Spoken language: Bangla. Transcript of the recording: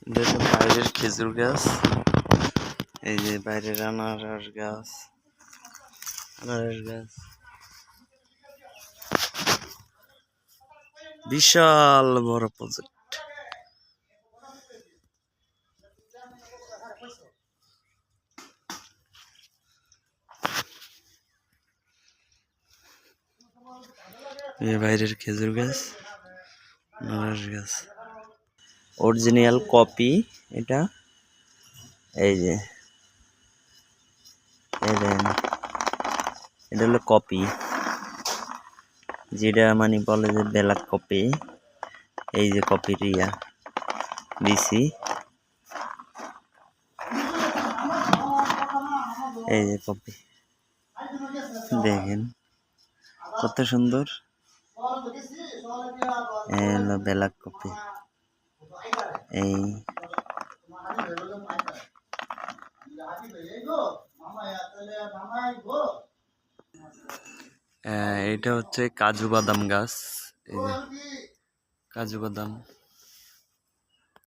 এটা হচ্ছে বাইরের খেজুর গাছ। এই যে বাইরের আনারস গাছ, বিশাল বড় প্রজেক্ট। এই বাইরের খেজুর গাছ, আনারস গাছ, অরিজিনাল কপি এটা। এই যে এটা হলো কপি, যেটা মানে বলে যে ব্ল্যাক কপি। এই যে কপির দিছি, এই যে কপি দেখেন কত সুন্দর। এই হলো ব্ল্যাক কপি। এই এটা হচ্ছে কাজু বাদাম গাছ। এই যে কাজু বাদাম।